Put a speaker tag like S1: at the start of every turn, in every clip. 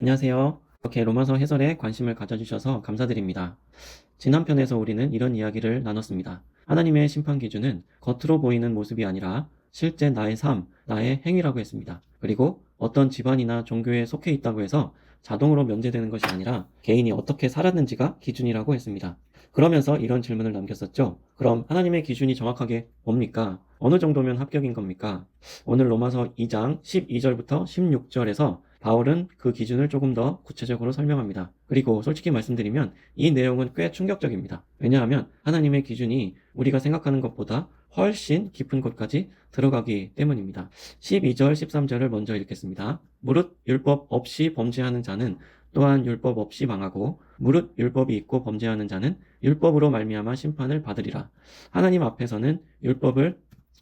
S1: 안녕하세요. 이렇게 로마서 해설에 관심을 가져주셔서 감사드립니다. 지난 편에서 우리는 이런 이야기를 나눴습니다. 하나님의 심판 기준은 겉으로 보이는 모습이 아니라 실제 나의 삶, 나의 행위라고 했습니다. 그리고 어떤 집안이나 종교에 속해 있다고 해서 자동으로 면제되는 것이 아니라 개인이 어떻게 살았는지가 기준이라고 했습니다. 그러면서 이런 질문을 남겼었죠. 그럼 하나님의 기준이 정확하게 뭡니까? 어느 정도면 합격인 겁니까? 오늘 로마서 2장 12절부터 16절에서 바울은 그 기준을 조금 더 구체적으로 설명합니다. 그리고 솔직히 말씀드리면 이 내용은 꽤 충격적입니다. 왜냐하면 하나님의 기준이 우리가 생각하는 것보다 훨씬 깊은 곳까지 들어가기 때문입니다. 12절, 13절을 먼저 읽겠습니다. 무릇 율법 없이 범죄하는 자는 또한 율법 없이 망하고 무릇 율법이 있고 범죄하는 자는 율법으로 말미암아 심판을 받으리라. 하나님 앞에서는 율법을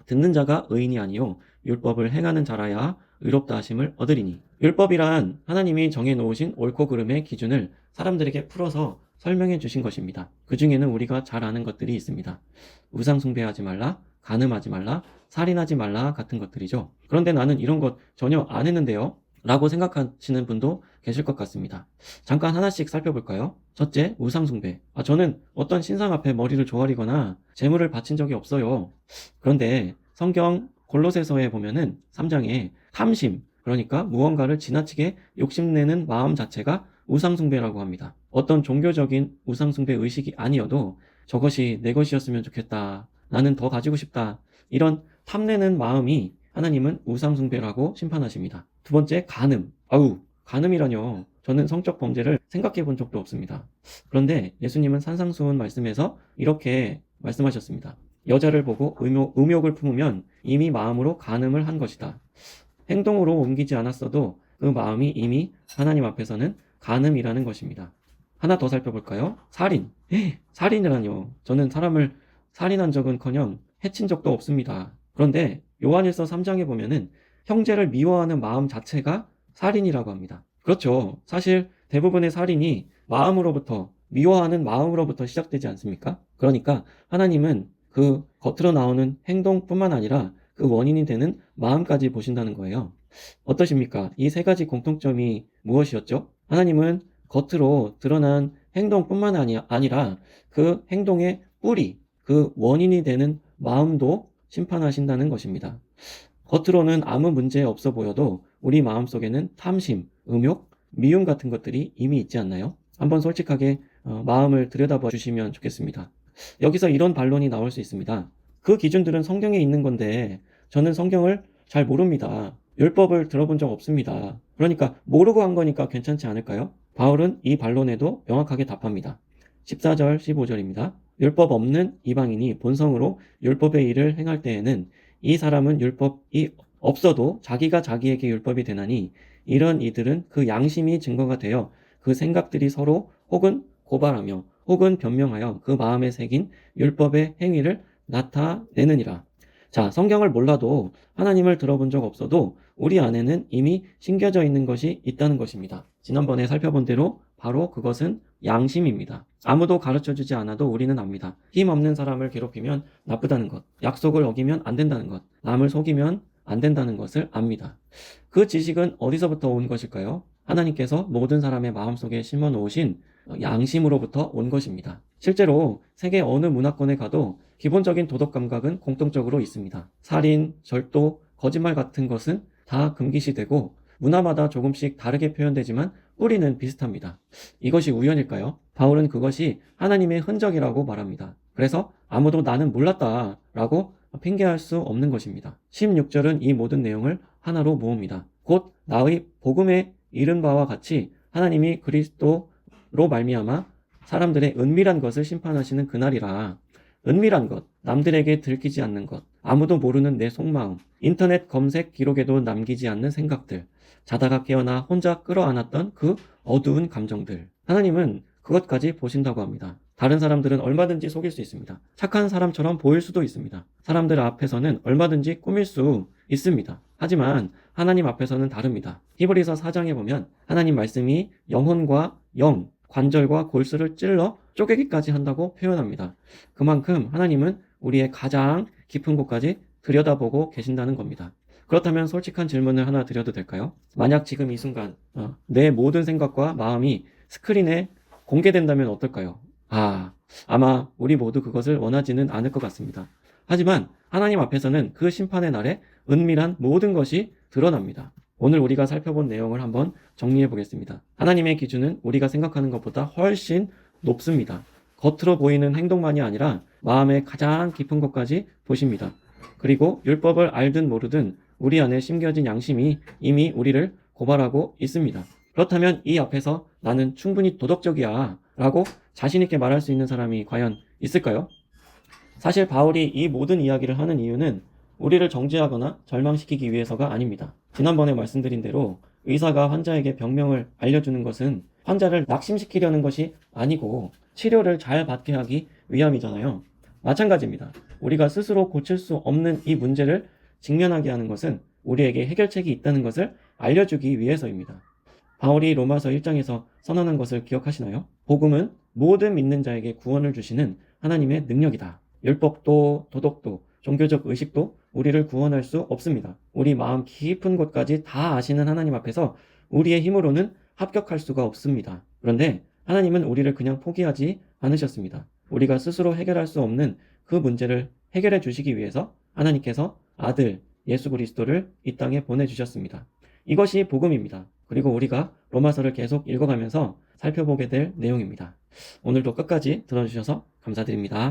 S1: 듣는 자가 의인이 아니요 율법을 행하는 자라야 의롭다 하심을 얻으리니. 율법이란 하나님이 정해놓으신 옳고 그름의 기준을 사람들에게 풀어서 설명해 주신 것입니다. 그 중에는 우리가 잘 아는 것들이 있습니다. 우상 숭배하지 말라, 간음하지 말라, 살인하지 말라 같은 것들이죠. 그런데 나는 이런 것 전혀 안 했는데요? 라고 생각하시는 분도 계실 것 같습니다. 잠깐 하나씩 살펴볼까요? 첫째, 우상 숭배. 저는 어떤 신상 앞에 머리를 조아리거나 재물을 바친 적이 없어요. 그런데 성경 골로새서에 보면은 3장에 탐심, 그러니까 무언가를 지나치게 욕심내는 마음 자체가 우상숭배라고 합니다. 어떤 종교적인 우상숭배 의식이 아니어도 저것이 내 것이었으면 좋겠다. 나는 더 가지고 싶다. 이런 탐내는 마음이 하나님은 우상숭배라고 심판하십니다. 두 번째, 간음. 간음이라뇨. 저는 성적 범죄를 생각해 본 적도 없습니다. 그런데 예수님은 산상수훈 말씀에서 이렇게 말씀하셨습니다. 여자를 보고 음욕을 품으면 이미 마음으로 간음을 한 것이다. 행동으로 옮기지 않았어도 그 마음이 이미 하나님 앞에서는 간음이라는 것입니다. 하나 더 살펴볼까요? 살인. 살인이라뇨. 저는 사람을 살인한 적은커녕 해친 적도 없습니다. 그런데 요한일서 3장에 보면은 형제를 미워하는 마음 자체가 살인이라고 합니다. 그렇죠. 사실 대부분의 살인이 마음으로부터, 미워하는 마음으로부터 시작되지 않습니까? 그러니까 하나님은 그 겉으로 나오는 행동뿐만 아니라 그 원인이 되는 마음까지 보신다는 거예요. 어떠십니까? 이 세 가지 공통점이 무엇이었죠? 하나님은 겉으로 드러난 행동뿐만 아니라 그 행동의 뿌리, 그 원인이 되는 마음도 심판하신다는 것입니다. 겉으로는 아무 문제 없어 보여도 우리 마음속에는 탐심, 음욕, 미움 같은 것들이 이미 있지 않나요? 한번 솔직하게 마음을 들여다봐 주시면 좋겠습니다. 여기서 이런 반론이 나올 수 있습니다. 그 기준들은 성경에 있는 건데 저는 성경을 잘 모릅니다. 율법을 들어본 적 없습니다. 그러니까 모르고 한 거니까 괜찮지 않을까요? 바울은 이 반론에도 명확하게 답합니다. 14절, 15절입니다. 율법 없는 이방인이 본성으로 율법의 일을 행할 때에는 이 사람은 율법이 없어도 자기가 자기에게 율법이 되나니 이런 이들은 그 양심이 증거가 되어 그 생각들이 서로 혹은 고발하며 혹은 변명하여 그 마음에 새긴 율법의 행위를 나타내느니라. 자, 성경을 몰라도 하나님을 들어본 적 없어도 우리 안에는 이미 심겨져 있는 것이 있다는 것입니다. 지난번에 살펴본 대로 바로 그것은 양심입니다. 아무도 가르쳐주지 않아도 우리는 압니다. 힘없는 사람을 괴롭히면 나쁘다는 것, 약속을 어기면 안 된다는 것, 남을 속이면 안 된다는 것을 압니다. 그 지식은 어디서부터 온 것일까요? 하나님께서 모든 사람의 마음속에 심어 놓으신 양심으로부터 온 것입니다. 실제로 세계 어느 문화권에 가도 기본적인 도덕 감각은 공통적으로 있습니다. 살인, 절도, 거짓말 같은 것은 다 금기시되고 문화마다 조금씩 다르게 표현되지만 뿌리는 비슷합니다. 이것이 우연일까요? 바울은 그것이 하나님의 흔적이라고 말합니다. 그래서 아무도 나는 몰랐다라고 핑계할 수 없는 것입니다. 16절은 이 모든 내용을 하나로 모읍니다. 곧 나의 복음에 이른 바와 같이 하나님이 그리스도로 말미암아 사람들의 은밀한 것을 심판하시는 그날이라. 은밀한 것, 남들에게 들키지 않는 것, 아무도 모르는 내 속마음, 인터넷 검색 기록에도 남기지 않는 생각들, 자다가 깨어나 혼자 끌어안았던 그 어두운 감정들. 하나님은 그것까지 보신다고 합니다. 다른 사람들은 얼마든지 속일 수 있습니다. 착한 사람처럼 보일 수도 있습니다. 사람들 앞에서는 얼마든지 꾸밀 수 있습니다. 하지만 하나님 앞에서는 다릅니다. 히브리서 4장에 보면 하나님 말씀이 영혼과 영, 관절과 골수를 찔러 쪼개기까지 한다고 표현합니다. 그만큼 하나님은 우리의 가장 깊은 곳까지 들여다보고 계신다는 겁니다. 그렇다면 솔직한 질문을 하나 드려도 될까요? 만약 지금 이 순간 내 모든 생각과 마음이 스크린에 공개된다면 어떨까요? 아마 우리 모두 그것을 원하지는 않을 것 같습니다. 하지만 하나님 앞에서는 그 심판의 날에 은밀한 모든 것이 드러납니다. 오늘 우리가 살펴본 내용을 한번 정리해 보겠습니다. 하나님의 기준은 우리가 생각하는 것보다 훨씬 높습니다. 겉으로 보이는 행동만이 아니라 마음의 가장 깊은 것까지 보십니다. 그리고 율법을 알든 모르든 우리 안에 심겨진 양심이 이미 우리를 고발하고 있습니다. 그렇다면 이 앞에서 나는 충분히 도덕적이야 라고 자신있게 말할 수 있는 사람이 과연 있을까요? 사실 바울이 이 모든 이야기를 하는 이유는 우리를 정죄하거나 절망시키기 위해서가 아닙니다. 지난번에 말씀드린 대로 의사가 환자에게 병명을 알려주는 것은 환자를 낙심시키려는 것이 아니고 치료를 잘 받게 하기 위함이잖아요. 마찬가지입니다. 우리가 스스로 고칠 수 없는 이 문제를 직면하게 하는 것은 우리에게 해결책이 있다는 것을 알려주기 위해서입니다. 바울이 로마서 1장에서 선언한 것을 기억하시나요? 복음은 모든 믿는 자에게 구원을 주시는 하나님의 능력이다. 율법도 도덕도 종교적 의식도 우리를 구원할 수 없습니다. 우리 마음 깊은 곳까지 다 아시는 하나님 앞에서 우리의 힘으로는 합격할 수가 없습니다. 그런데 하나님은 우리를 그냥 포기하지 않으셨습니다. 우리가 스스로 해결할 수 없는 그 문제를 해결해 주시기 위해서 하나님께서 아들 예수 그리스도를 이 땅에 보내주셨습니다. 이것이 복음입니다. 그리고 우리가 로마서를 계속 읽어가면서 살펴보게 될 내용입니다. 오늘도 끝까지 들어주셔서 감사드립니다.